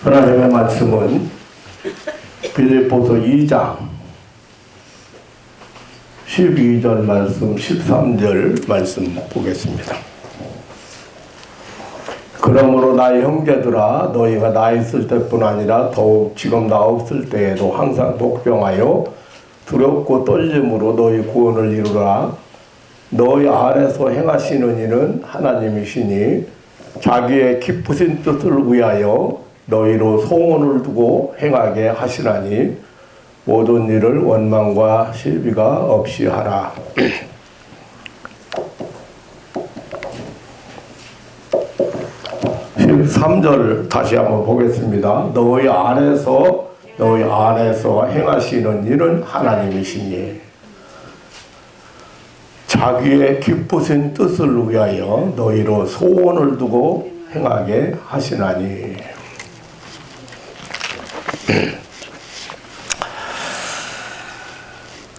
하나님의 말씀은 빌립보서 2장 12절 말씀, 13절 말씀 보겠습니다. 그러므로 나의 형제들아, 너희가 나 있을 때뿐 아니라 더욱 지금 나 없을 때에도 항상 복종하여 두렵고 떨림으로 너희 구원을 이루라. 너희 아래서 행하시는 이는 하나님이시니 자기의 기쁘신 뜻을 위하여 너희로 소원을 두고 행하게 하시나니 모든 일을 원망과 시비가 없이 하라. 13절 다시 한번 보겠습니다. 너희 안에서 행하시는 일은 하나님이시니 자기의 기쁘신 뜻을 위하여 너희로 소원을 두고 행하게 하시나니.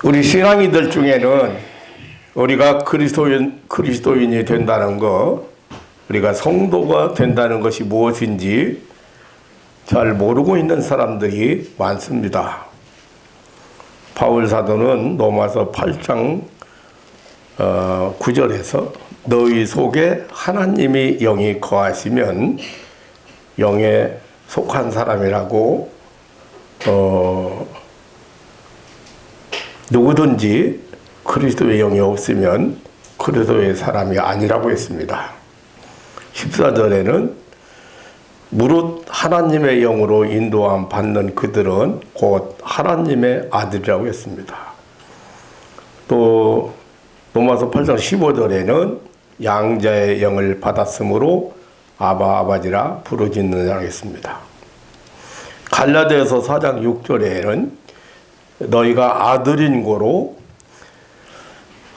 우리 신앙인들 중에는 우리가 그리스도인이 된다는 것, 우리가 성도가 된다는 것이 무엇인지 잘 모르고 있는 사람들이 많습니다. 바울 사도는 로마서 8장 9절에서 너희 속에 하나님이 영이 거하시면 영에 속한 사람이라고 누구든지 그리스도의 영이 없으면 그리스도의 사람이 아니라고 했습니다. 14절에는 무릇 하나님의 영으로 인도함 받는 그들은 곧 하나님의 아들이라고 했습니다. 또 로마서 8장 15절에는 양자의 영을 받았으므로 아바 아버지라 부르짖느니라 했습니다. 갈라디아서 4장 6절에는 너희가 아들인 고로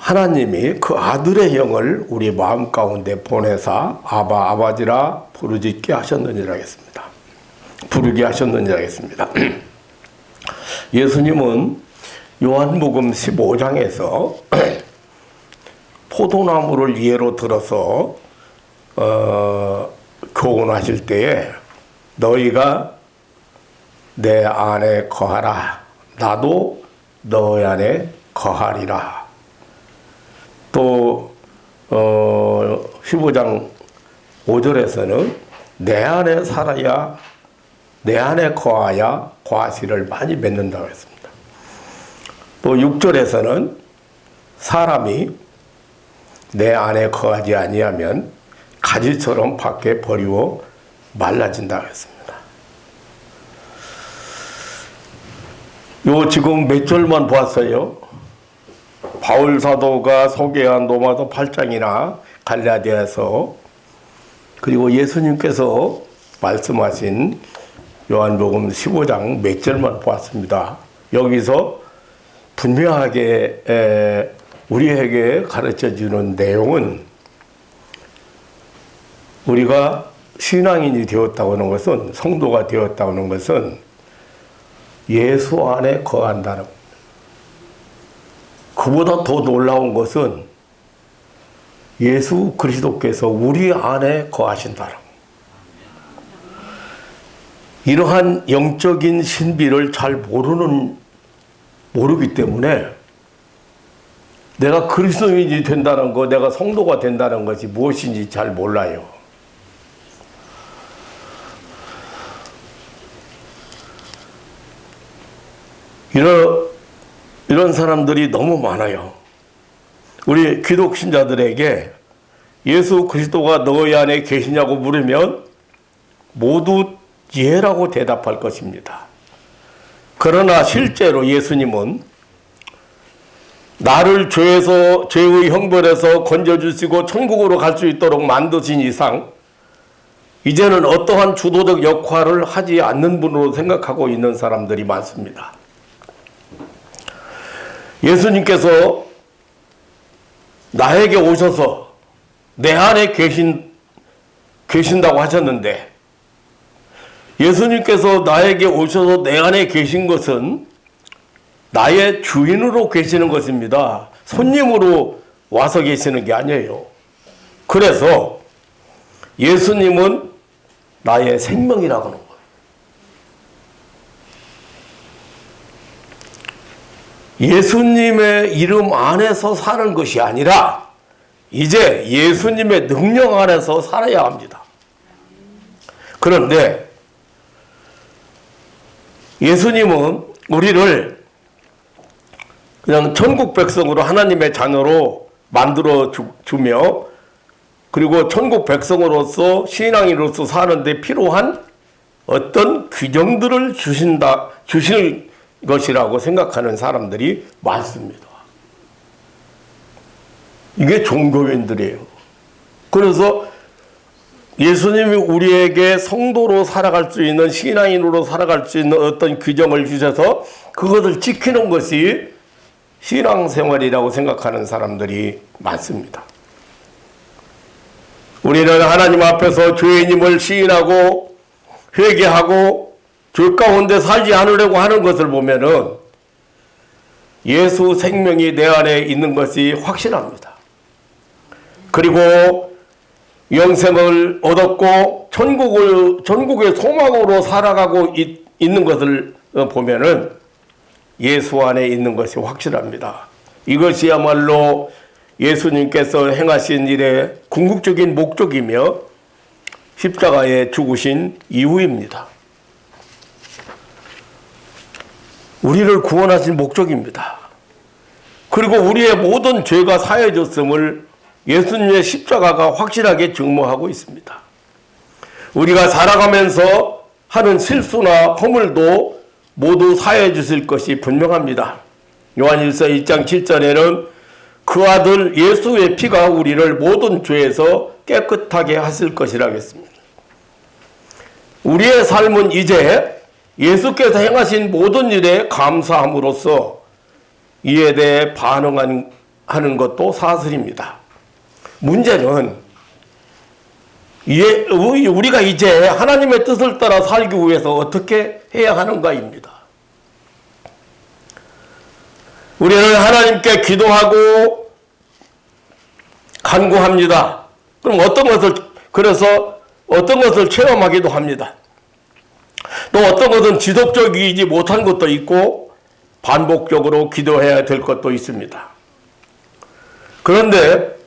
하나님이 그 아들의 영을 우리 마음 가운데 보내사 아바 아버지라 부르짖게 하셨느니라 했습니다. 부르게 하셨느니라 했습니다. 예수님은 요한복음 15장에서 포도나무를 예로 들어서 교훈하실 때에 너희가 내 안에 거하라, 나도 너희 안에 거하리라. 또 15장 5절에서는 내 안에 살아야, 내 안에 거하야 과실을 많이 맺는다고 했습니다. 또 6절에서는 사람이 내 안에 거하지 아니하면 가지처럼 밖에 버리고 말라진다고 했습니다. 요 지금 몇 절만 보았어요. 바울 사도가 소개한 로마서 8장이나 갈라디아서, 그리고 예수님께서 말씀하신 요한복음 15장 몇 절만 보았습니다. 여기서 분명하게 우리에게 가르쳐 주는 내용은, 우리가 신앙인이 되었다고 하는 것은, 성도가 되었다고 하는 것은 예수 안에 거한다는 겁니다. 그보다 더 놀라운 것은 예수 그리스도께서 우리 안에 거하신다는 겁니다. 이러한 영적인 신비를 잘 모르기 때문에 내가 그리스도인이 된다는 것, 내가 성도가 된다는 것이 무엇인지 잘 몰라요. 이런 사람들이 너무 많아요. 우리 기독 신자들에게 예수 그리스도가 너희 안에 계시냐고 물으면 모두 예라고 대답할 것입니다. 그러나 실제로 예수님은 나를 죄의 형벌에서 건져주시고 천국으로 갈 수 있도록 만드신 이상 이제는 어떠한 주도적 역할을 하지 않는 분으로 생각하고 있는 사람들이 많습니다. 예수님께서 나에게 오셔서 내 안에 계신다고 하셨는데, 예수님께서 나에게 오셔서 내 안에 계신 것은 나의 주인으로 계시는 것입니다. 손님으로 와서 계시는 게 아니에요. 그래서 예수님은 나의 생명이라고 하는 거예요. 예수님의 이름 안에서 사는 것이 아니라 이제 예수님의 능력 안에서 살아야 합니다. 그런데 예수님은 우리를 그냥 천국 백성으로 하나님의 자녀로 만들어 주며 그리고 천국 백성으로서 신앙인으로서 사는데 필요한 어떤 규정들을 주실 것이라고 생각하는 사람들이 많습니다. 이게 종교인들이에요. 그래서 예수님이 우리에게 성도로 살아갈 수 있는, 신앙인으로 살아갈 수 있는 어떤 규정을 주셔서 그것을 지키는 것이 신앙생활이라고 생각하는 사람들이 많습니다. 우리는 하나님 앞에서 죄인임을 시인하고 회개하고 죄 가운데 살지 않으려고 하는 것을 보면은 예수 생명이 내 안에 있는 것이 확실합니다. 그리고 영생을 얻었고 천국의 소망으로 살아가고 있는 것을 보면은 예수 안에 있는 것이 확실합니다. 이것이야말로 예수님께서 행하신 일의 궁극적인 목적이며 십자가에 죽으신 이유입니다. 우리를 구원하신 목적입니다. 그리고 우리의 모든 죄가 사해졌음을 예수님의 십자가가 확실하게 증명하고 있습니다. 우리가 살아가면서 하는 실수나 허물도 모두 사해 주실 것이 분명합니다. 요한일서 2장 7절에는 그 아들 예수의 피가 우리를 모든 죄에서 깨끗하게 하실 것이라고 했습니다. 우리의 삶은 이제 예수께서 행하신 모든 일에 감사함으로써 이에 대해 반응하는 것도 사실입니다. 문제는 우리가 이제 하나님의 뜻을 따라 살기 위해서 어떻게 해야 하는가입니다. 우리는 하나님께 기도하고 간구합니다. 그럼 어떤 것을 체험하기도 합니다. 또 어떤 것은 지속적이지 못한 것도 있고 반복적으로 기도해야 될 것도 있습니다. 그런데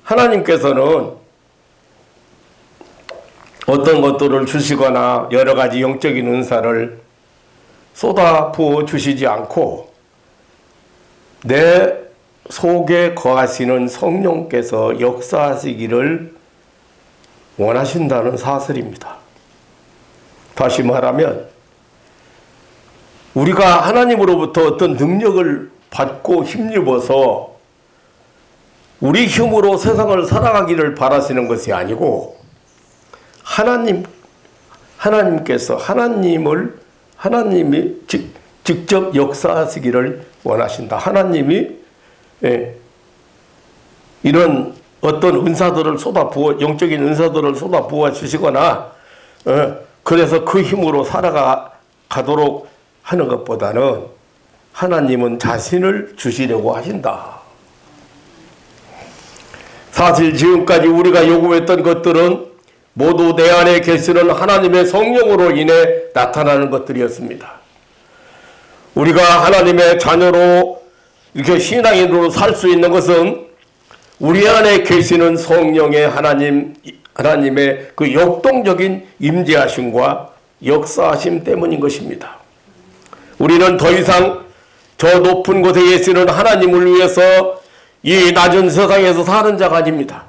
하나님께서는 어떤 것들을 주시거나 여러 가지 영적인 은사를 쏟아 부어 주시지 않고 내 속에 거하시는 성령께서 역사하시기를 원하신다는 사실입니다. 다시 말하면 우리가 하나님으로부터 어떤 능력을 받고 힘입어서 우리 힘으로 세상을 살아가기를 바라시는 것이 아니고 하나님께서 하나님이 직접 역사하시기를 원하신다. 하나님이 이런 어떤 은사들을 영적인 은사들을 쏟아 부어 주시거나 그래서 그 힘으로 살아가도록 하는 것보다는 하나님은 자신을 주시려고 하신다. 사실 지금까지 우리가 요구했던 것들은 모두 내 안에 계시는 하나님의 성령으로 인해 나타나는 것들이었습니다. 우리가 하나님의 자녀로 이렇게 신앙인으로 살 수 있는 것은 우리 안에 계시는 성령의 하나님의 그 역동적인 임재하심과 역사하심 때문인 것입니다. 우리는 더 이상 저 높은 곳에 계시는 하나님을 위해서 이 낮은 세상에서 사는 자가 아닙니다.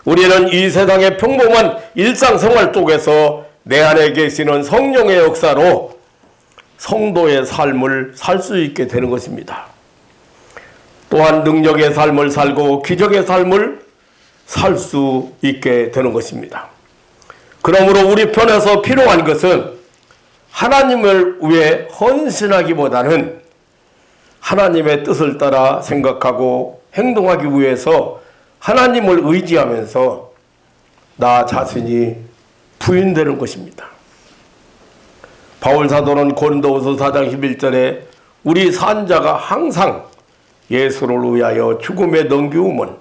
우리는 이 세상의 평범한 일상생활 속에서 내 안에 계시는 성령의 역사로 성도의 삶을 살 수 있게 되는 것입니다. 또한 능력의 삶을 살고 기적의 삶을 살 수 있게 되는 것입니다. 그러므로 우리 편에서 필요한 것은 하나님을 위해 헌신하기보다는 하나님의 뜻을 따라 생각하고 행동하기 위해서 하나님을 의지하면서 나 자신이 부인되는 것입니다. 바울 사도는 고린도후서 4장 11절에 우리 산자가 항상 예수를 위하여 죽음에 넘기움은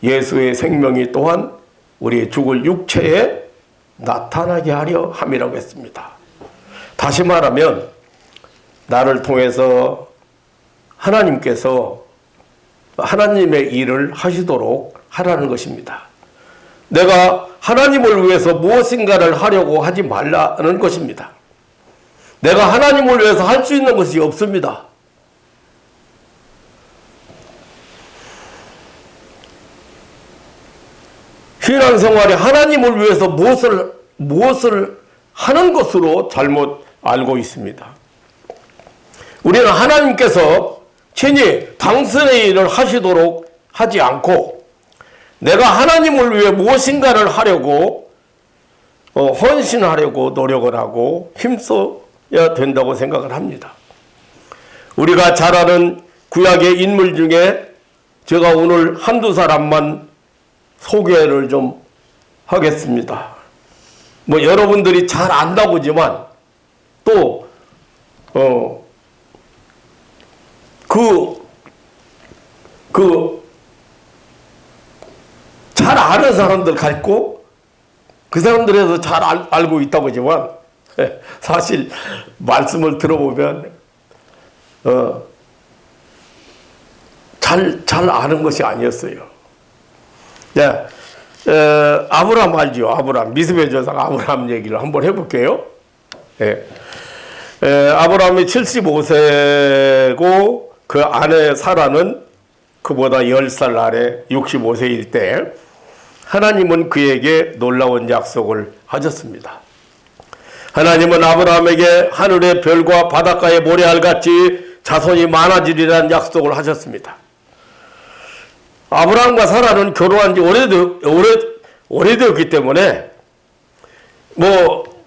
예수의 생명이 또한 우리 죽을 육체에 나타나게 하려 함이라고 했습니다. 다시 말하면 나를 통해서 하나님께서 하나님의 일을 하시도록 하라는 것입니다. 내가 하나님을 위해서 무엇인가를 하려고 하지 말라는 것입니다. 내가 하나님을 위해서 할 수 있는 것이 없습니다. 신앙생활에 하나님을 위해서 무엇을 하는 것으로 잘못 알고 있습니다. 우리는 하나님께서 친히 당신의 일을 하시도록 하지 않고 내가 하나님을 위해 무엇인가를 하려고 헌신하려고 노력을 하고 힘써야 된다고 생각을 합니다. 우리가 잘 아는 구약의 인물 중에 제가 오늘 한두 사람만 소개를 좀 하겠습니다. 여러분들이 잘 안다고지만 또 잘 아는 사람들 같고 그 사람들에서 잘 알고 있다고 하지만 사실 말씀을 들어보면 잘 아는 것이 아니었어요. 네, 아브라함 알죠? 아브라함, 미스베 조상 아브라함 얘기를 한번 해볼게요. 네. 아브라함이 75세고 그 아내 사라는 그보다 10살 아래 65세일 때 하나님은 그에게 놀라운 약속을 하셨습니다. 하나님은 아브라함에게 하늘의 별과 바닷가의 모래알같이 자손이 많아지리라는 약속을 하셨습니다. 아브라함과 사라는 결혼한 지 오래되었기 때문에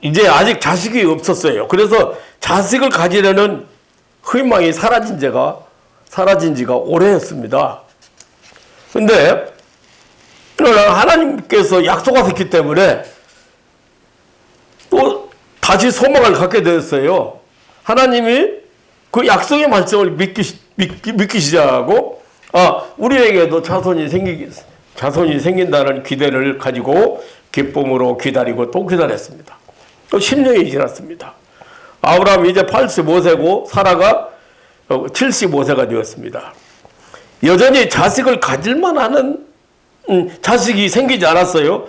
이제 아직 자식이 없었어요. 그래서 자식을 가지려는 희망이 사라진 지가 오래였습니다. 근데 하나님께서 약속하셨기 때문에 또 다시 소망을 갖게 되었어요. 하나님이 그 약속의 말씀을 믿기 시작하고 우리에게도 자손이 생긴다는 기대를 가지고 기쁨으로 기다리고 또 기다렸습니다. 또 10년이 지났습니다. 아브라함이 이제 85세고 사라가 75세가 되었습니다. 여전히 자식을 가질만 하는 자식이 생기지 않았어요.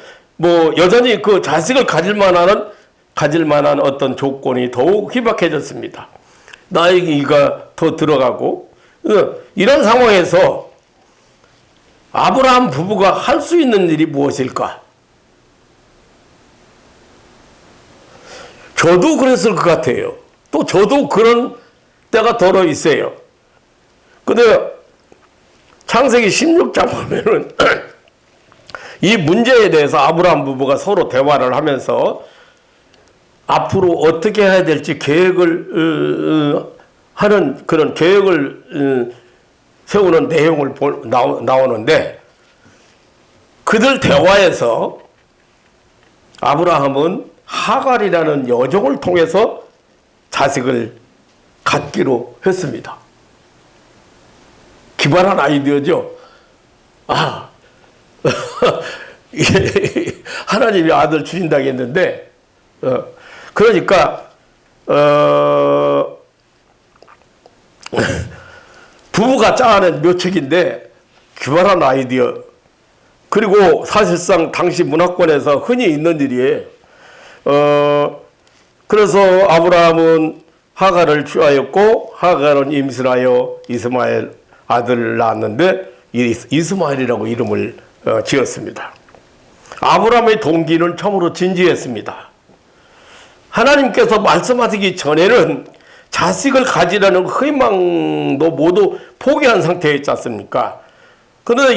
여전히 그 자식을 가질 만한 어떤 조건이 더욱 희박해졌습니다. 나이가 더 들어가고 이런 상황에서 아브라함 부부가 할 수 있는 일이 무엇일까? 저도 그랬을 것 같아요. 또 저도 그런 때가 더러 있어요. 근데 창세기 16장 보면은 이 문제에 대해서 아브라함 부부가 서로 대화를 하면서 앞으로 어떻게 해야 될지 계획을 하는 그런 계획을 세우는 내용을 나오는데 그들 대화에서 아브라함은 하갈이라는 여종을 통해서 자식을 갖기로 했습니다. 기발한 아이디어죠. 하나님이 아들 주신다고 했는데 그러니까 부부가 짜낸 묘책인데 기발한 아이디어. 그리고 사실상 당시 문화권에서 흔히 있는 일이에요. 그래서 아브라함은 하갈을 취하였고 하갈은 임신하여 이스마엘 아들을 낳았는데 이스마엘이라고 이름을 지었습니다. 아브라함의 동기는 참으로 진지했습니다. 하나님께서 말씀하시기 전에는 자식을 가지라는 희망도 모두 포기한 상태였지 않습니까? 그런데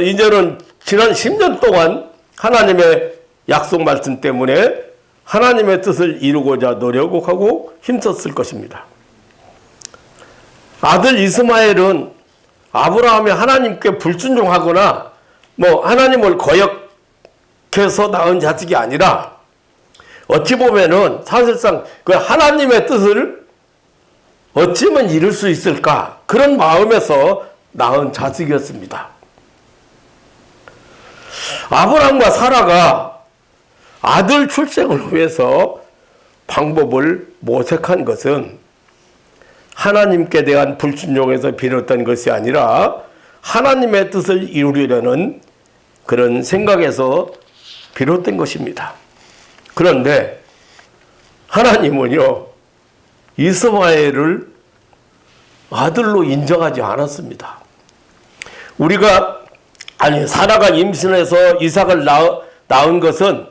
이제는 지난 10년 동안 하나님의 약속 말씀 때문에 하나님의 뜻을 이루고자 노력하고 힘썼을 것입니다. 아들 이스마엘은 아브라함이 하나님께 불순종하거나 하나님을 거역해서 낳은 자식이 아니라 어찌 보면은 사실상 그 하나님의 뜻을 어찌면 이룰 수 있을까 그런 마음에서 낳은 자식이었습니다. 아브라함과 사라가 아들 출생을 위해서 방법을 모색한 것은 하나님께 대한 불순종에서 비롯된 것이 아니라 하나님의 뜻을 이루려는 그런 생각에서 비롯된 것입니다. 그런데 하나님은요, 이스마엘을 아들로 인정하지 않았습니다. 사라가 임신해서 이삭을 낳은 것은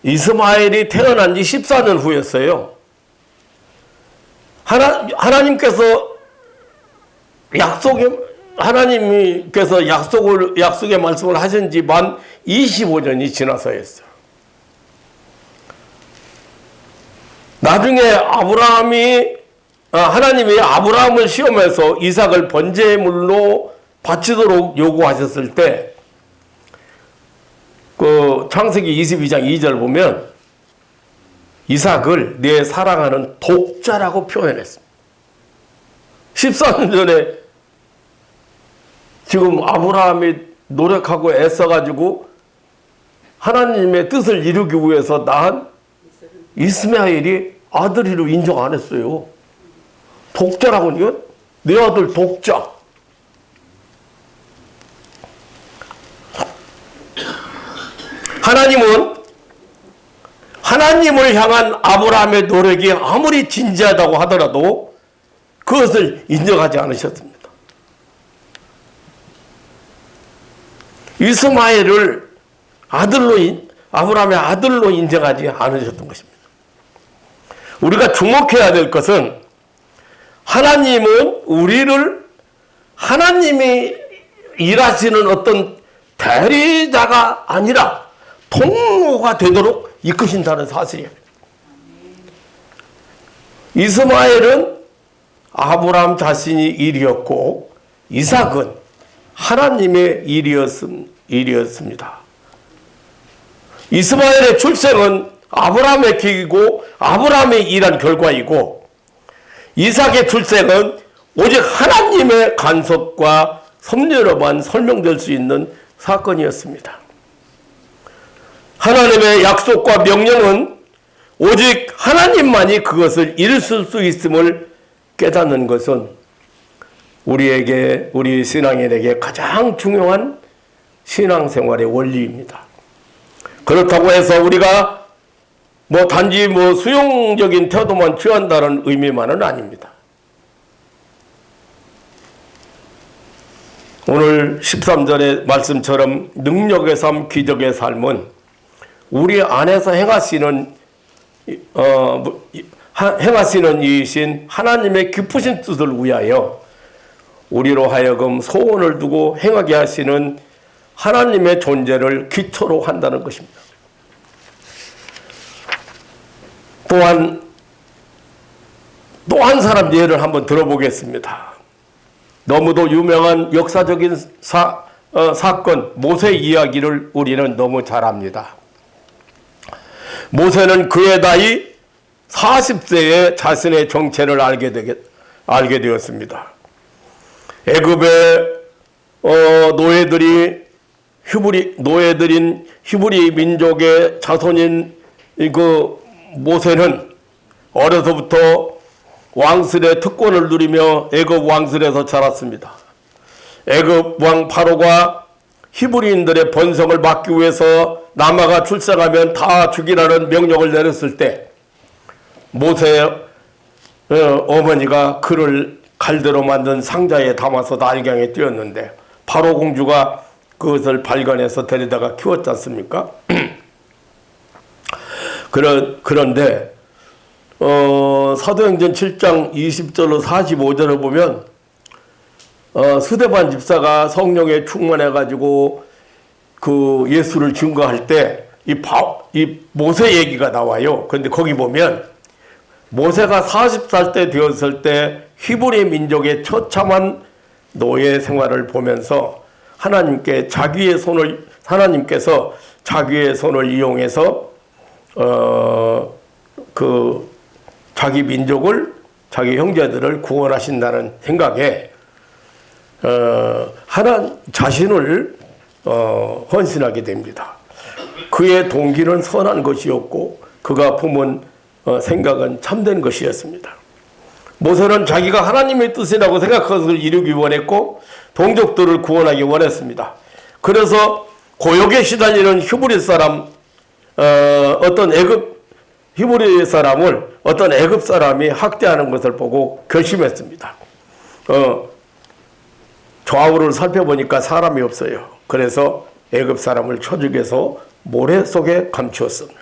이스마엘이 태어난 지 14년 후였어요. 하나님께서 약속의 말씀을 하신 지 만 25년이 지나서 했어요. 나중에 하나님이 아브라함을 시험해서 이삭을 번제물로 바치도록 요구하셨을 때, 창세기 22장 2절 보면 이삭을 내 사랑하는 독자라고 표현했습니다. 14년 전에 지금 아브라함이 노력하고 애써가지고 하나님의 뜻을 이루기 위해서 낳은 이스마엘이 아들이로 인정 안 했어요. 독자라고 하니까 내 아들 독자. 하나님을 향한 아브라함의 노력이 아무리 진지하다고 하더라도 그것을 인정하지 않으셨습니다. 이스마엘을 아브라함의 아들로 인정하지 않으셨던 것입니다. 우리가 주목해야 될 것은 하나님은 하나님이 일하시는 어떤 대리자가 아니라 통로가 되도록 이끄신다는 사실이에요. 이스마엘은 아브라함 자신이 일이었고 이삭은 하나님의 일이었습니다. 이스마엘의 출생은 아브라함의 계기고 아브라함의 일한 결과이고 이삭의 출생은 오직 하나님의 간섭과 섭리로만 설명될 수 있는 사건이었습니다. 하나님의 약속과 명령은 오직 하나님만이 그것을 이룰 수 있음을 깨닫는 것은 우리 신앙인에게 가장 중요한 신앙생활의 원리입니다. 그렇다고 해서 우리가 단지 수용적인 태도만 취한다는 의미만은 아닙니다. 오늘 13절의 말씀처럼 능력의 삶, 기적의 삶은 우리 안에서 행하시는 이신 하나님의 깊으신 뜻을 위하여 우리로 하여금 소원을 두고 행하게 하시는 하나님의 존재를 기초로 한다는 것입니다. 또한 또 한 사람 예를 한번 들어보겠습니다. 너무도 유명한 역사적인 사건 모세 이야기를 우리는 너무 잘 압니다. 모세는 그의 나이 40세에 자신의 정체를 알게 되었습니다. 애굽의 노예들인 히브리 민족의 자손인 모세는 어려서부터 왕실의 특권을 누리며 애굽 왕실에서 자랐습니다. 애굽 왕 파로가 히브리인들의 번성을 막기 위해서 남아가 출생하면 다 죽이라는 명령을 내렸을 때 모세의 어머니가 그를 갈대로 만든 상자에 담아서 날강에 띄웠는데 파로 공주가 그것을 발견해서 데려다가 키웠지 않습니까? 그런데 사도행전 7장 20절로 45절을 보면 스데반 집사가 성령에 충만해가지고 그 예수를 증거할 때 이 모세 얘기가 나와요. 그런데 거기 보면 모세가 40살 때 되었을 때 히브리 민족의 처참한 노예 생활을 보면서 하나님께서 자기의 손을 이용해서 자기 민족을, 자기 형제들을 구원하신다는 생각에 자신을 헌신하게 됩니다. 그의 동기는 선한 것이었고 그가 품은 생각은 참된 것이었습니다. 모세는 자기가 하나님의 뜻이라고 생각한 것을 이루기 원했고 동족들을 구원하기 원했습니다. 그래서 고역에 시달리는 히브리 사람, 히브리 사람을 어떤 애굽 사람이 학대하는 것을 보고 결심했습니다. 좌우를 살펴보니까 사람이 없어요. 그래서 애굽 사람을 초죽여서 모래 속에 감추었습니다.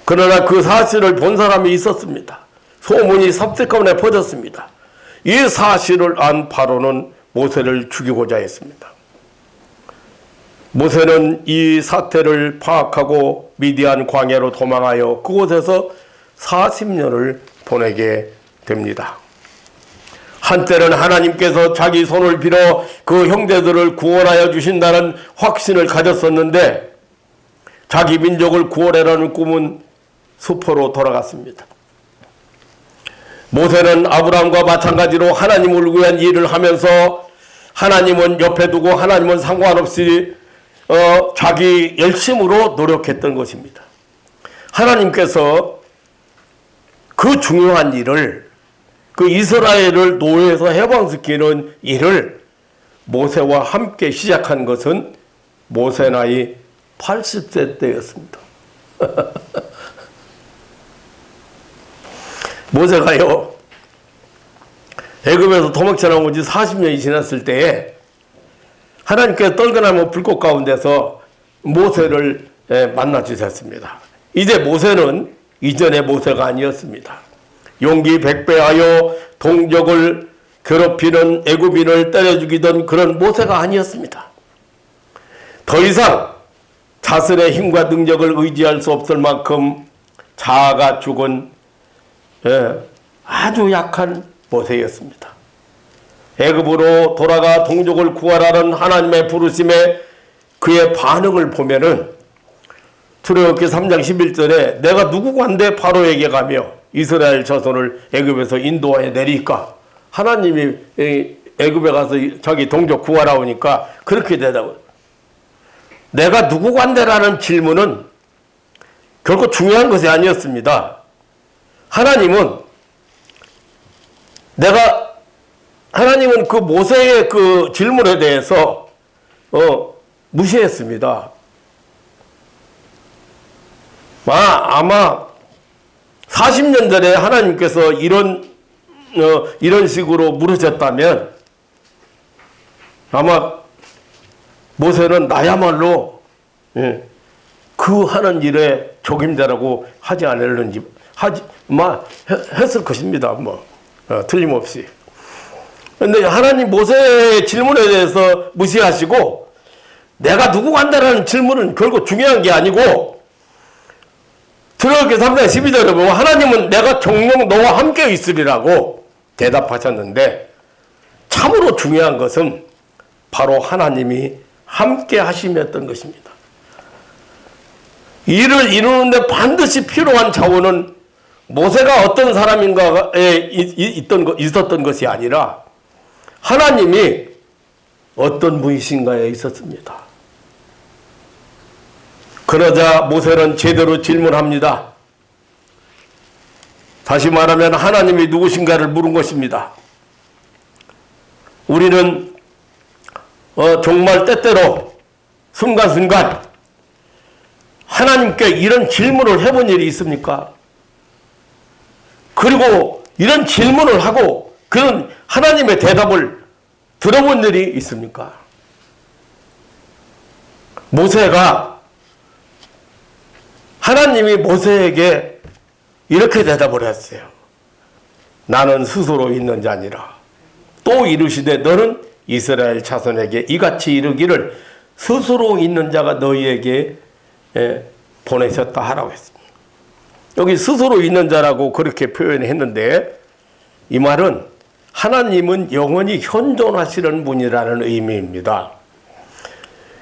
그러나 그 사실을 본 사람이 있었습니다. 소문이 삽색간에 퍼졌습니다. 이 사실을 안 바로는 모세를 죽이고자 했습니다. 모세는 이 사태를 파악하고 미디안 광야로 도망하여 그곳에서 40년을 보내게 됩니다. 한때는 하나님께서 자기 손을 빌어 그 형제들을 구원하여 주신다는 확신을 가졌었는데 자기 민족을 구원하라는 꿈은 수포로 돌아갔습니다. 모세는 아브라함과 마찬가지로 하나님을 위한 일을 하면서 하나님은 옆에 두고 하나님은 상관없이 자기 열심으로 노력했던 것입니다. 하나님께서 그 중요한 일을, 그 이스라엘을 노예에서 해방시키는 일을 모세와 함께 시작한 것은 모세 나이 80세 때였습니다. 모세가요, 애굽에서 도망쳐 나온 지 40년이 지났을 때에 하나님께서 떨거나무 불꽃 가운데서 모세를 만나 주셨습니다. 이제 모세는 이전의 모세가 아니었습니다. 용기 백배하여 동족을 괴롭히는 애굽인을 때려 죽이던 그런 모세가 아니었습니다. 더 이상 자신의 힘과 능력을 의지할 수 없을 만큼 자아가 죽은 아주 약한 모세였습니다. 애굽으로 돌아가 동족을 구하라는 하나님의 부르심에 그의 반응을 보면은 출애굽기 3장 11절에 내가 누구간데 바로에게 가며 이스라엘 자손을 애굽에서 인도하여 내리까, 하나님이 애굽에 가서 자기 동족 구하라 오니까 그렇게 대답을, 내가 누구간데라는 질문은 결코 중요한 것이 아니었습니다. 하나님은 그 모세의 그 질문에 대해서 무시했습니다. 아마 40년 전에 하나님께서 이런 식으로 물으셨다면 아마 모세는 나야말로 그 하는 일에 적임자라고 하지 않을는지 했을 것입니다. 틀림없이. 그런데 하나님 모세의 질문에 대해서 무시하시고 내가 누구 간다라는 질문은 결국 중요한 게 아니고 출애굽기 3장 12절에 보면 하나님은 내가 종종 너와 함께 있으리라고 대답하셨는데 참으로 중요한 것은 바로 하나님이 함께 하심이었던 것입니다. 일을 이루는데 반드시 필요한 자원은 모세가 어떤 사람인가에 있었던 것이 아니라 하나님이 어떤 분이신가에 있었습니다. 그러자 모세는 제대로 질문합니다. 다시 말하면 하나님이 누구신가를 물은 것입니다. 우리는 정말 때때로 순간순간 하나님께 이런 질문을 해본 일이 있습니까? 그리고 이런 질문을 하고 그런 하나님의 대답을 들어본 일이 있습니까? 모세가 하나님이 모세에게 이렇게 대답을 했어요. 나는 스스로 있는 자니라. 또 이르시되 너는 이스라엘 자손에게 이같이 이르기를 스스로 있는 자가 너희에게 보내셨다 하라고 했습니다. 여기 스스로 있는 자라고 그렇게 표현했는데 이 말은 하나님은 영원히 현존하시는 분이라는 의미입니다.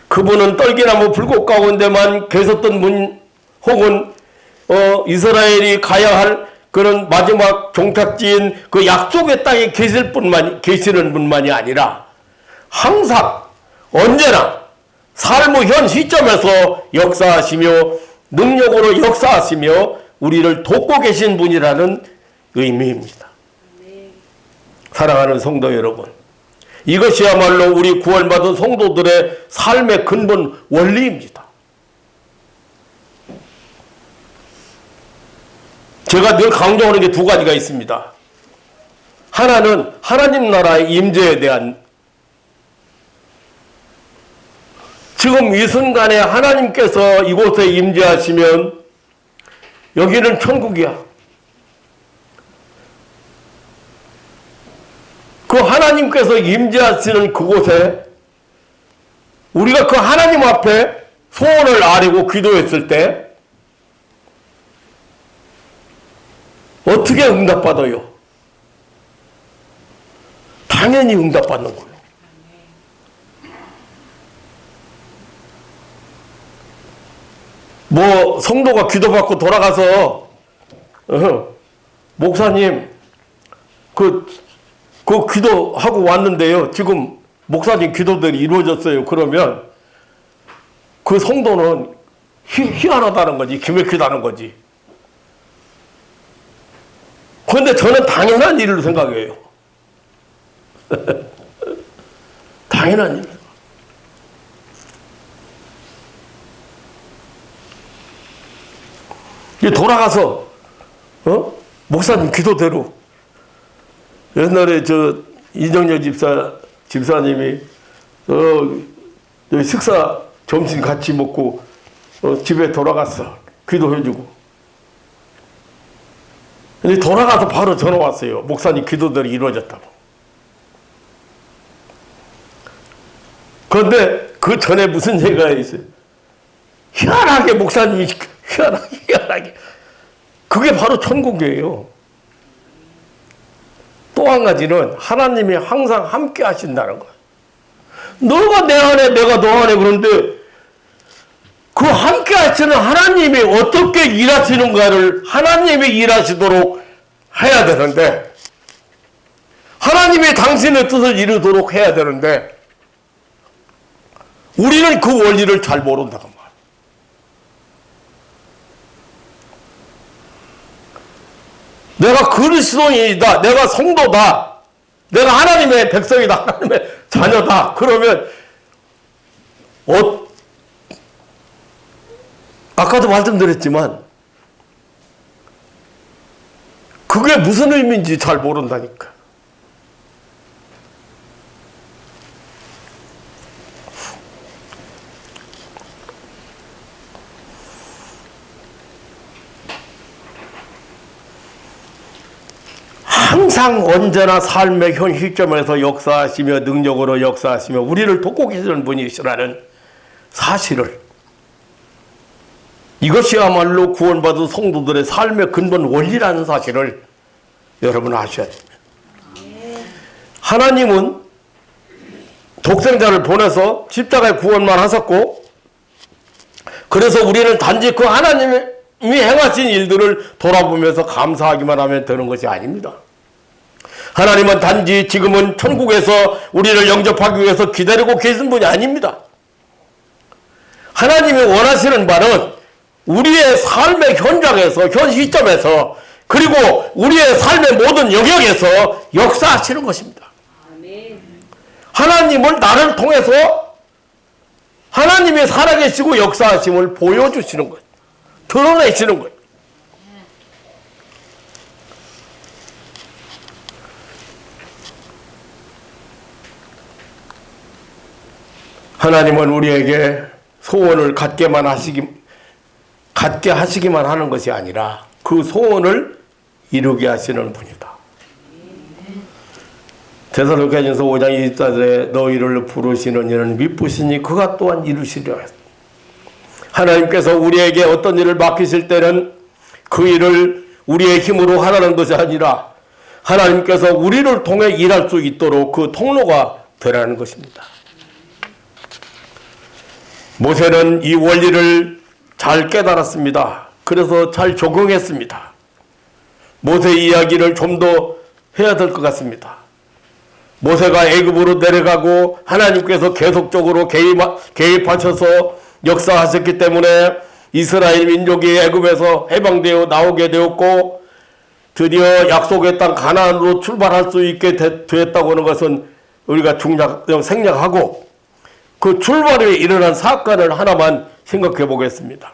그분은 떨기나무 불꽃 가운데만 계셨던 분 혹은 이스라엘이 가야 할 그런 마지막 종착지인 그 약속의 땅에 계시는 분만이 아니라 항상 언제나 삶의 현 시점에서 역사하시며 능력으로 역사하시며 우리를 돕고 계신 분이라는 의미입니다. 사랑하는 성도 여러분, 이것이야말로 우리 구원받은 성도들의 삶의 근본 원리입니다. 제가 늘 강조하는 게 두 가지가 있습니다. 하나는 하나님 나라의 임재에 대한, 지금 이 순간에 하나님께서 이곳에 임재하시면 여기는 천국이야. 그 하나님께서 임재하시는 그곳에 우리가 그 하나님 앞에 소원을 아뢰고 기도했을 때 어떻게 응답받아요? 당연히 응답받는 거예요. 뭐 성도가 기도받고 돌아가서 목사님 그 기도하고 왔는데요, 지금 목사님 기도들이 이루어졌어요. 그러면 그 성도는 희한하다는 거지, 기맥히다는 거지. 그런데 저는 당연한 일로 생각해요. 당연한 일. 돌아가서 목사님 기도대로, 옛날에 저 이정열 집사님이 여기 식사 점심 같이 먹고 집에 돌아갔어. 기도해주고. 근데 돌아가서 바로 전화 왔어요. 목사님 기도대로 이루어졌다고. 그런데 그 전에 무슨 얘기가 있어요? 희한하게 목사님이 희한하게 그게 바로 천국이에요. 또 한 가지는 하나님이 항상 함께 하신다는 거예요. 너가 내 안에 내가 너 안에. 그런데 그 함께 하시는 하나님이 어떻게 일하시는가를 하나님이 일하시도록 해야 되는데, 하나님이 당신의 뜻을 이루도록 해야 되는데 우리는 그 원리를 잘 모른다고 말이에요. 내가 그리스도인이다, 내가 성도다, 내가 하나님의 백성이다, 하나님의 자녀다. 그러면 아까도 말씀드렸지만 그게 무슨 의미인지 잘 모른다니까. 항상 언제나 삶의 현 시점에서 역사하시며 능력으로 역사하시며 우리를 돕고 계시는 분이시라는 사실을, 이것이야말로 구원받은 성도들의 삶의 근본 원리라는 사실을 여러분 아셔야 됩니다. 하나님은 독생자를 보내서 십자가의 구원만 하셨고, 그래서 우리는 단지 그 하나님이 행하신 일들을 돌아보면서 감사하기만 하면 되는 것이 아닙니다. 하나님은 단지 지금은 천국에서 우리를 영접하기 위해서 기다리고 계신 분이 아닙니다. 하나님이 원하시는 바는 우리의 삶의 현장에서, 현 시점에서, 그리고 우리의 삶의 모든 영역에서 역사하시는 것입니다. 하나님은 나를 통해서 하나님이 살아계시고 역사하심을 보여주시는 거예요. 드러내시는 거예요. 하나님은 우리에게 소원을 갖게 하시기만 하는 것이 아니라 그 소원을 이루게 하시는 분이다. 데살로니가전서 5장 24절에 너희를 부르시는 이는 미쁘시니 그가 또한 이루시려 했다. 하나님께서 우리에게 어떤 일을 맡기실 때는 그 일을 우리의 힘으로 하라는 것이 아니라 하나님께서 우리를 통해 일할 수 있도록 그 통로가 되라는 것입니다. 모세는 이 원리를 잘 깨달았습니다. 그래서 잘 적용했습니다. 모세 이야기를 좀 더 해야 될 것 같습니다. 모세가 애굽으로 내려가고 하나님께서 계속적으로 개입하셔서 역사하셨기 때문에 이스라엘 민족이 애굽에서 해방되어 나오게 되었고, 드디어 약속의 땅 가나안으로 출발할 수 있게 되었다고 하는 것은 우리가 생략하고 그 출발에 일어난 사건을 하나만 생각해 보겠습니다.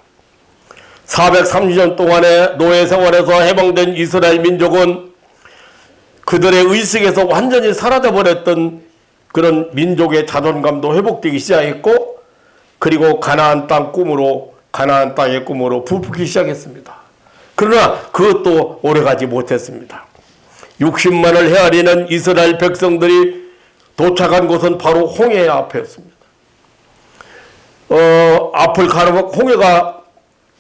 430년 동안의 노예 생활에서 해방된 이스라엘 민족은 그들의 의식에서 완전히 사라져버렸던 그런 민족의 자존감도 회복되기 시작했고, 그리고 가나안 땅의 꿈으로 부풀기 시작했습니다. 그러나 그것도 오래가지 못했습니다. 60만을 헤아리는 이스라엘 백성들이 도착한 곳은 바로 홍해 앞이었습니다. 앞을 가로막 홍해가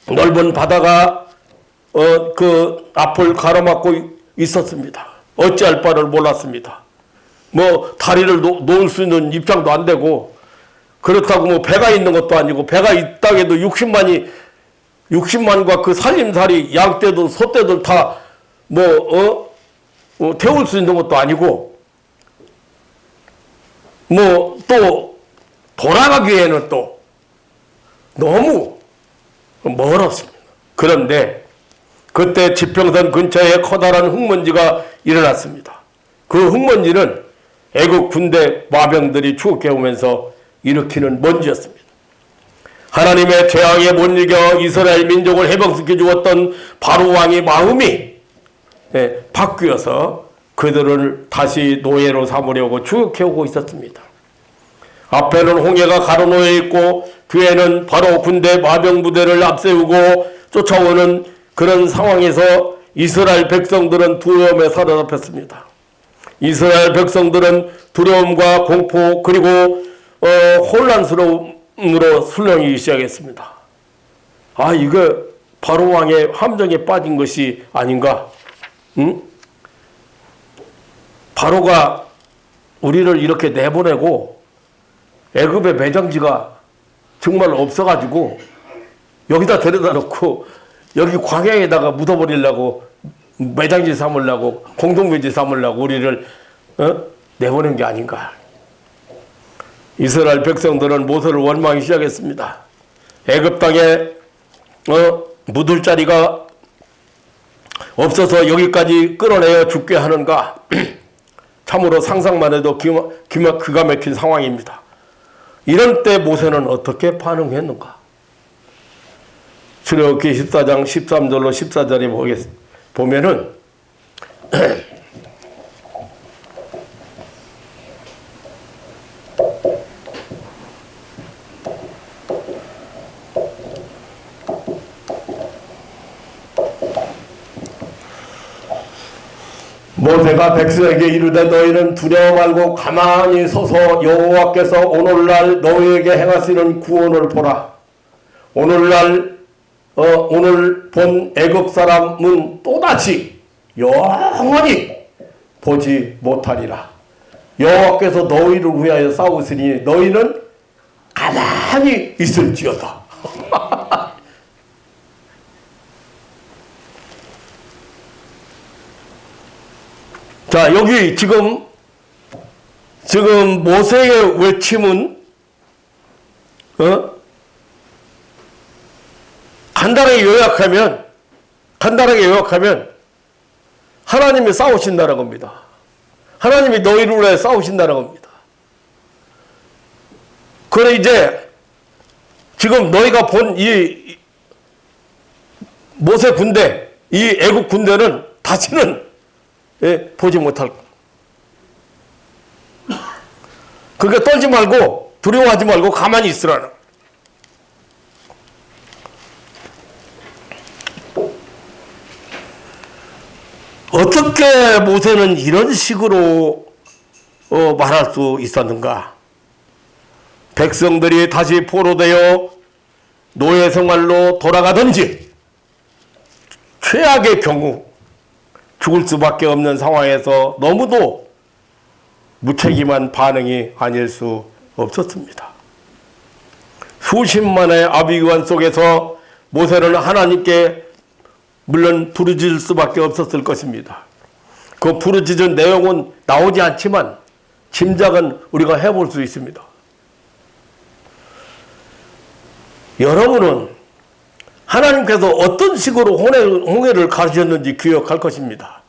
넓은 바다가 그 앞을 가로막고 있었습니다. 어찌할 바를 몰랐습니다. 뭐 다리를 놓을 수 있는 입장도 안 되고, 그렇다고 뭐 배가 있는 것도 아니고, 배가 있다고 해도 60만과 그 살림살이 양떼들 소떼들 다 태울 수 있는 것도 아니고, 또 돌아가기에는 또 너무 멀었습니다. 그런데 그때 지평선 근처에 커다란 흙먼지가 일어났습니다. 그 흙먼지는 애국 군대 마병들이 추격해오면서 일으키는 먼지였습니다. 하나님의 재앙에 못 이겨 이스라엘 민족을 해방시켜 주었던 바로 왕의 마음이 바뀌어서 그들을 다시 노예로 삼으려고 추격해오고 있었습니다. 앞에는 홍해가 가로놓여 있고 뒤에는 바로 군대 마병 부대를 앞세우고 쫓아오는 그런 상황에서 이스라엘 백성들은 두려움에 사로잡혔습니다. 이스라엘 백성들은 두려움과 공포 그리고 혼란스러움으로 술렁이기 시작했습니다. 아, 이거 바로 왕의 함정에 빠진 것이 아닌가? 응? 바로가 우리를 이렇게 내보내고 애굽의 매장지가 정말 없어가지고 여기다 데려다 놓고 여기 광야에다가 묻어버리려고, 매장지 삼으려고, 공동묘지 삼으려고 우리를 내보낸 게 아닌가. 이스라엘 백성들은 모세를 원망하기 시작했습니다. 애굽 땅에 묻을 자리가 없어서 여기까지 끌어내어 죽게 하는가. 참으로 상상만 해도 기가 막힌 상황입니다. 이런 때 모세는 어떻게 반응했는가? 출애굽기 14장 13절로 14절에 보면은 모세가 백성에게 이르되 너희는 두려워 말고 가만히 서서 여호와께서 오늘날 너희에게 행하시는 구원을 보라. 오늘 본 애굽 사람은 또다시 영원히 보지 못하리라. 여호와께서 너희를 위하여 싸우시니 너희는 가만히 있을지어다. 자, 여기 지금 모세의 외침은 간단하게 요약하면 하나님이 싸우신다는 겁니다. 하나님이 너희를 위해 싸우신다는 겁니다. 그래, 이제 지금 너희가 본 이 모세 군대, 이 애국 군대는 다시는 보지 못할 것. 그러니까 떨지 말고 두려워하지 말고 가만히 있으라는. 어떻게 모세는 이런 식으로 말할 수 있었는가? 백성들이 다시 포로되어 노예 생활로 돌아가든지 최악의 경우 죽을 수밖에 없는 상황에서 너무도 무책임한 반응이 아닐 수 없었습니다. 수십만의 아비규환 속에서 모세는 하나님께 물론 부르짖을 수밖에 없었을 것입니다. 그 부르짖은 내용은 나오지 않지만 짐작은 우리가 해볼 수 있습니다. 여러분은 하나님께서 어떤 식으로 홍해를 가르쳤는지 기억할 것입니다.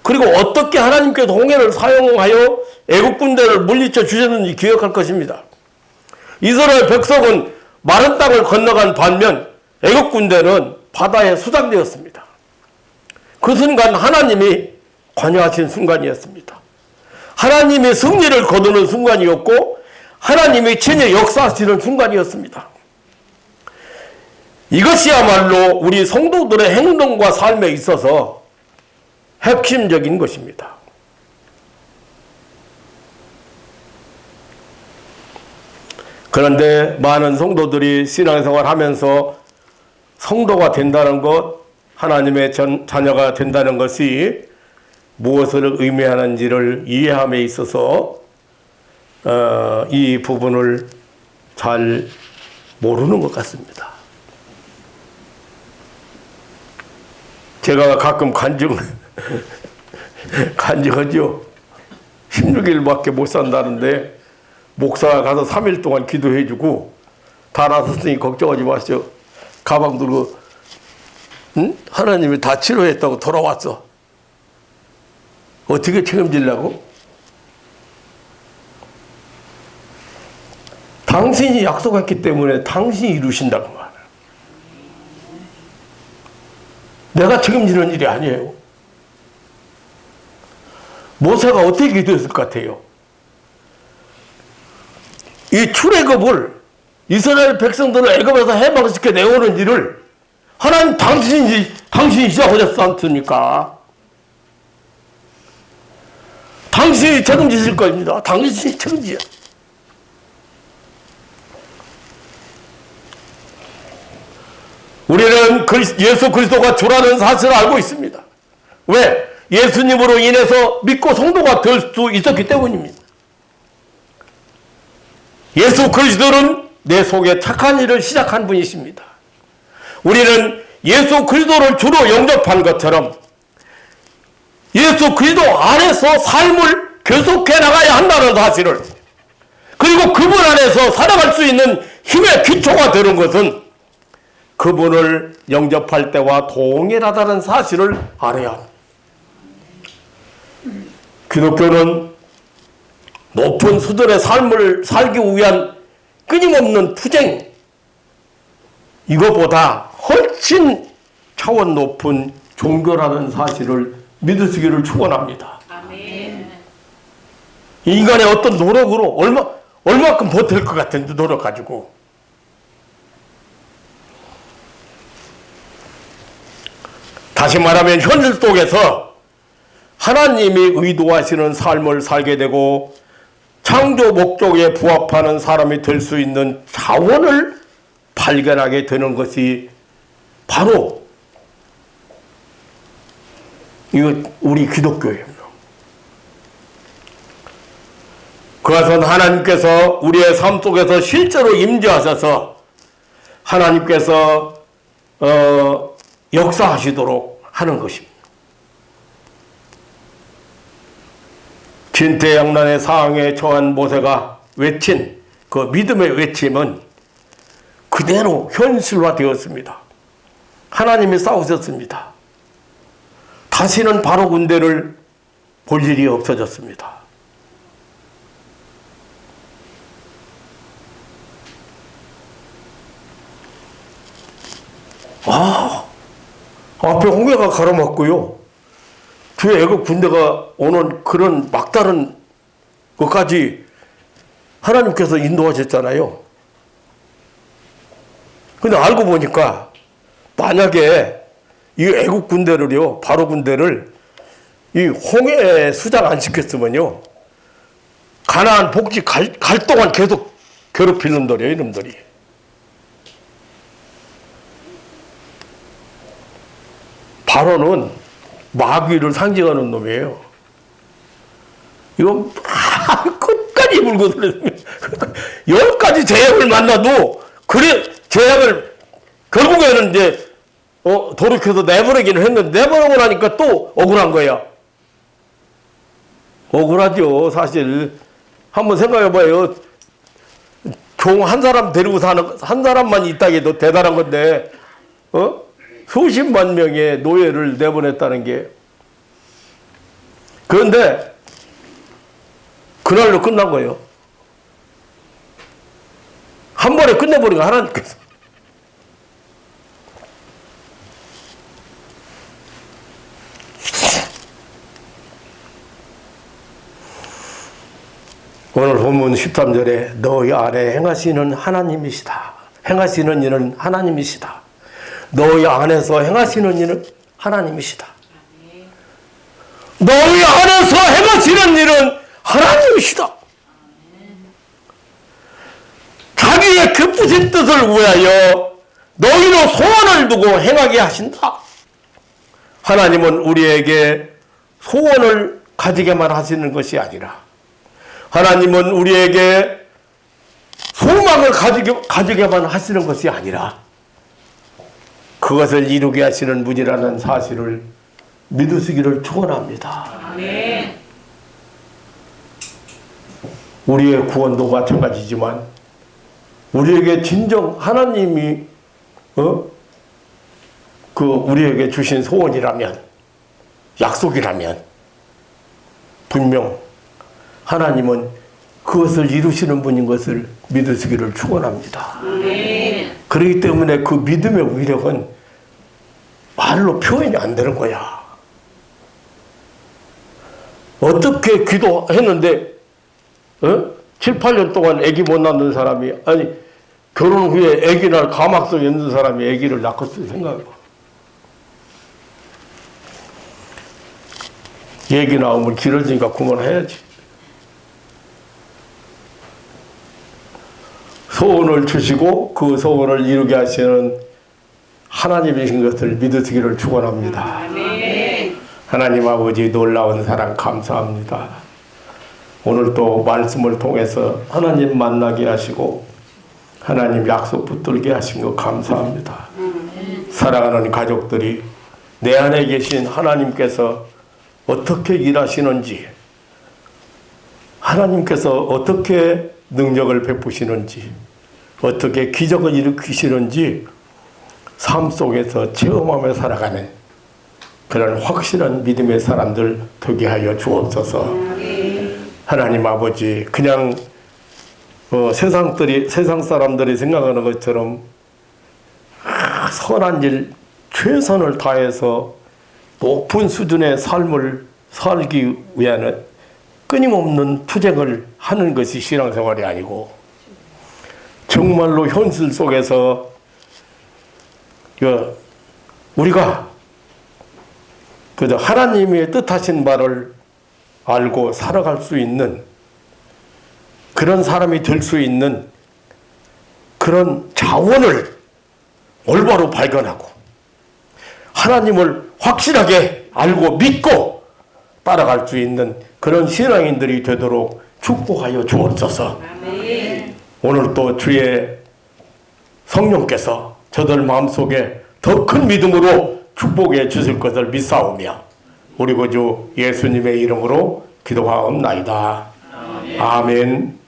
그리고 어떻게 하나님께서 홍해를 사용하여 애국 군대를 물리쳐 주셨는지 기억할 것입니다. 이스라엘 백성은 마른 땅을 건너간 반면 애국 군대는 바다에 수장되었습니다. 그 순간 하나님이 관여하신 순간이었습니다. 하나님의 승리를 거두는 순간이었고 하나님이 친히 역사하시는 순간이었습니다. 이것이야말로 우리 성도들의 행동과 삶에 있어서 핵심적인 것입니다. 그런데 많은 성도들이 신앙생활 하면서 성도가 된다는 것, 하나님의 자녀가 된다는 것이 무엇을 의미하는지를 이해함에 있어서 이 부분을 잘 모르는 것 같습니다. 제가 가끔 간증하죠. 16일밖에 못 산다는데 목사가 가서 3일 동안 기도해주고 다 나섰으니 걱정하지 마시오. 가방 들고 응? 하나님이 다 치료했다고 돌아왔어. 어떻게 책임지려고? 당신이 약속했기 때문에 당신이 이루신다고 말해요. 내가 책임지는 일이 아니에요. 모세가 어떻게 기도했을 것 같아요? 이 출애굽을 이스라엘 백성들을 애굽에서 해방시켜 내오는 일을 하나님 당신이 시작하셨지 않습니까? 당신이 책임지실 겁니다. 당신이 책임지야. 우리는 예수 그리스도가 주라는 사실을 알고 있습니다. 왜? 예수님으로 인해서 믿고 성도가 될 수 있었기 때문입니다. 예수 그리스도는 내 속에 착한 일을 시작한 분이십니다. 우리는 예수 그리스도를 주로 영접한 것처럼 예수 그리스도 안에서 삶을 계속해 나가야 한다는 사실을, 그리고 그분 안에서 살아갈 수 있는 힘의 기초가 되는 것은 그분을 영접할 때와 동일하다는 사실을 알아야 합니다. 기독교는 높은 수준의 삶을 살기 위한 끊임없는 투쟁, 이거보다 훨씬 차원 높은 종교라는 사실을 믿으시기를 축원합니다. 아멘. 인간의 어떤 노력으로 얼마큼 버틸 것 같은데 노력 가지고. 다시 말하면 현실 속에서 하나님이 의도하시는 삶을 살게 되고 창조 목적에 부합하는 사람이 될 수 있는 자원을 발견하게 되는 것이 바로 이거 우리 기독교예요. 그것은 하나님께서 우리의 삶 속에서 실제로 임재하셔서 하나님께서 역사하시도록 하는 것입니다. 진퇴양난의 상황에 처한 모세가 외친 그 믿음의 외침은 그대로 현실화되었습니다. 하나님이 싸우셨습니다. 다시는 바로 군대를 볼 일이 없어졌습니다. 앞에 홍해가 가로막고요. 뒤에 애굽 군대가 오는 그런 막다른 것까지 하나님께서 인도하셨잖아요. 근데 알고 보니까 만약에 이 애국 군대를요, 바로 군대를 이 홍해에 수장 안 시켰으면요, 가나안 복지 갈 동안 계속 괴롭힐 놈들이에요, 이놈들이. 바로는 마귀를 상징하는 놈이에요. 이건 끝까지 물고 들었습니다. 10가지 재앙을 만나도 그래 재앙을 결국에는 이제 돌이켜서 내버리기는 했는데 내버리고 나니까 또 억울한 거야. 억울하죠. 사실 한번 생각해봐요. 종 한 사람 데리고 사는 한 사람만 있다기도 대단한 건데 수십만 명의 노예를 내보냈다는 게. 그런데 그날로 끝난 거예요. 한 번에 끝내버린 거 하나님께서. 오늘 본문 13절에 너희 안에 행하시는 하나님이시다. 행하시는 이는 하나님이시다. 너희 안에서 행하시는 이는 하나님이시다. 너희 안에서 행하시는 일은 하나님이시다. 자기의 깊으신 뜻을 위하여 너희로 소원을 두고 행하게 하신다. 하나님은 우리에게 소원을 가지게만 하시는 것이 아니라 하나님은 우리에게 소망을 가지게만 하시는 것이 아니라 그것을 이루게 하시는 분이라는 사실을 믿으시기를 축원합니다. 아멘. 우리의 구원도 마찬가지지만 우리에게 진정 하나님이 우리에게 주신 소원이라면, 약속이라면 분명 하나님은 그것을 이루시는 분인 것을 믿으시기를 축원합니다. 그렇기 때문에 그 믿음의 위력은 말로 표현이 안 되는 거야. 어떻게 기도했는데 7, 8년 동안 아기 못 낳는 사람이, 아니 결혼 후에 아기 낳을 가망성이 있는 사람이 아기를 낳겠을 생각해봐. 아기 나오면 길어지니까 그만해야지. 소원을 주시고 그 소원을 이루게 하시는 하나님이신 것을 믿으시기를 축원합니다. 하나님 아버지 놀라운 사랑 감사합니다. 오늘 또 말씀을 통해서 하나님 만나게 하시고 하나님 약속 붙들게 하신 것 감사합니다. 사랑하는 가족들이 내 안에 계신 하나님께서 어떻게 일하시는지, 하나님께서 어떻게 능력을 베푸시는지, 어떻게 기적을 일으키시는지 삶 속에서 체험하며 살아가는 그런 확실한 믿음의 사람들 되게 하여 주옵소서. 하나님 아버지, 그냥 세상 사람들이 생각하는 것처럼 선한 일, 최선을 다해서 높은 수준의 삶을 살기 위한 끊임없는 투쟁을 하는 것이 신앙생활이 아니고 정말로 현실 속에서 우리가 그저 하나님의 뜻하신 바를 알고 살아갈 수 있는 그런 사람이 될 수 있는 그런 자원을 올바로 발견하고 하나님을 확실하게 알고 믿고 따라갈 수 있는 그런 신앙인들이 되도록 축복하여 주옵소서. 오늘 또 주의 성령께서 저들 마음속에 더 큰 믿음으로 축복해 주실 것을 믿사오며 우리 구주 예수님의 이름으로 기도하옵나이다. 아멘.